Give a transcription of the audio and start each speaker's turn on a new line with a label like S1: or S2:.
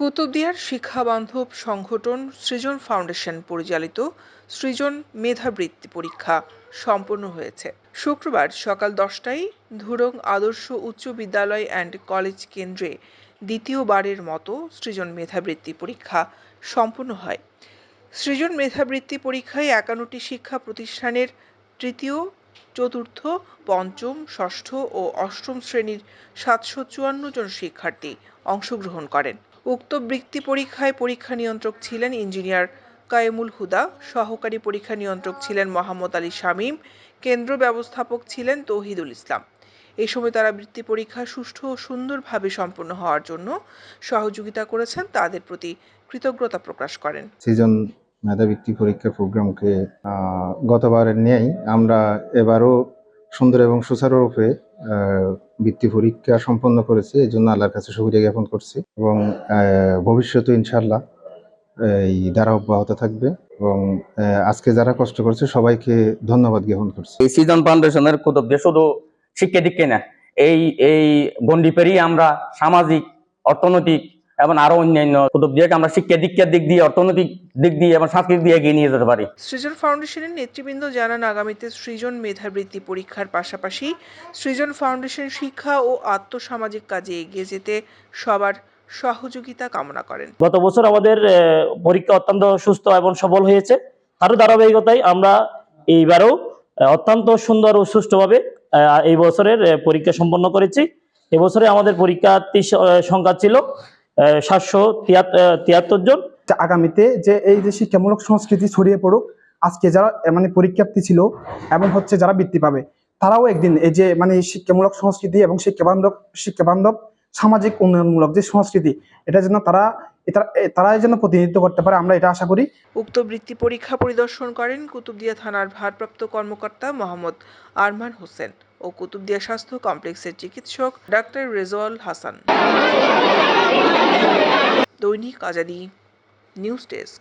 S1: কুতুবদিয়ার শিক্ষাবান্ধব সংগঠন সৃজন ফাউন্ডেশন পরিচালিত সৃজন মেধাবৃত্তি পরীক্ষা সম্পন্ন হয়েছে। শুক্রবার সকাল 10টায় ধুরুং আদর্শ উচ্চ বিদ্যালয় অ্যান্ড কলেজ কেন্দ্রে দ্বিতীয়বারের মতো সৃজন মেধাবৃত্তি পরীক্ষা সম্পন্ন হয়। সৃজন মেধাবৃত্তি পরীক্ষায় 51টি শিক্ষা প্রতিষ্ঠানের তৃতীয়, চতুর্থ, পঞ্চম, ষষ্ঠ ও অষ্টম শ্রেণীর 754 জন শিক্ষার্থী অংশগ্রহণ করেন। উক্ত বৃত্তি পরীক্ষায় পরীক্ষা নিয়ন্ত্রক ছিলেন ইঞ্জিনিয়ার কায়েমুল হুদা, সহকারী পরীক্ষা নিয়ন্ত্রক ছিলেন মোহাম্মদ আলী শামীম, কেন্দ্র ব্যবস্থাপক ছিলেন তৌহিদুল ইসলাম। এই সময় তারা বৃত্তি পরীক্ষা সুষ্ঠু ও সুন্দরভাবে সম্পন্ন হওয়ার জন্য সহযোগিতা করেছেন, তাদের প্রতি কৃতজ্ঞতা প্রকাশ করেন।
S2: সৃজন মেধাবৃত্তি পরীক্ষা প্রোগ্রামকে গতবারের ন্যায় আমরা এবারও সুন্দর এবং সুচারুরূপে বৃত্তি পরীক্ষা সম্পন্ন করেছি। এই জন্য আল্লাহর কাছে শুকরিয়া জ্ঞাপন করছি এবং ভবিষ্যতে ইনশাআল্লাহ এই ধারা অব্যাহত থাকবে এবং আজকে যারা কষ্ট করছে সবাইকে ধন্যবাদ জ্ঞাপন করছি।
S3: এই সৃজন ফাউন্ডেশনের কুতুবদিয়া শুধু শিক্ষা দিককে না, এই গণ্ডি পেরিয়ে আমরা সামাজিক, অর্থনৈতিক এবং আরো অন্যান্য কুতুবদিয়াকে আমরা শিক্ষা দীক্ষার দিক দিয়ে, অর্থনৈতিক দিক দিয়ে এবং সাংস্কৃতিক দিয়ে এগিয়ে নিয়ে যেতে পারি।
S1: সৃজন ফাউন্ডেশনের নেতৃবৃন্দ জানান, আগামীতে সৃজন মেধাবৃত্তি পরীক্ষার পাশাপাশি সৃজন ফাউন্ডেশন শিক্ষা ও আত্মসামাজিক কাজে এগিয়ে যেতে সবার সহযোগিতা কামনা করেন।
S4: গত বছর আমাদের পরীক্ষা অত্যন্ত সুস্থ এবং সফল হয়েছে। তারও ধারাবাহিকতায় আমরা এইবারও অত্যন্ত সুন্দর ও সুষ্ঠুভাবে এই বছরের পরীক্ষা সম্পন্ন করেছি। এবছরে আমাদের পরীক্ষার্থীর সংখ্যা ছিল 773 জন।
S5: আগামীতে যে এই যে শিক্ষামূলক সংস্কৃতি ছড়িয়ে পড়ুক, আজকে যারা পরীক্ষার্থী ছিল এবং যারা বৃত্তি পাবে, তারাও একদিন এই যে শিক্ষামূলক সংস্কৃতি এবং শিক্ষাবান্ধব সামাজিক উন্নয়নমূলক যে সংস্কৃতি, এটা যেন তারা যেন প্রতিনিধিত্ব করতে পারে, আমরা এটা আশা করি।
S1: উক্ত বৃত্তি পরীক্ষা পরিদর্শন করেন কুতুবদিয়া থানার ভারপ্রাপ্ত কর্মকর্তা মোহাম্মদ আরমান হোসেন ও কুতুবদিয়া স্বাস্থ্য কমপ্লেক্সের চিকিৎসক ডাক্তার রেজওয়াল হাসান। দৈনিক আজাদী নিউজ ডেস্ক।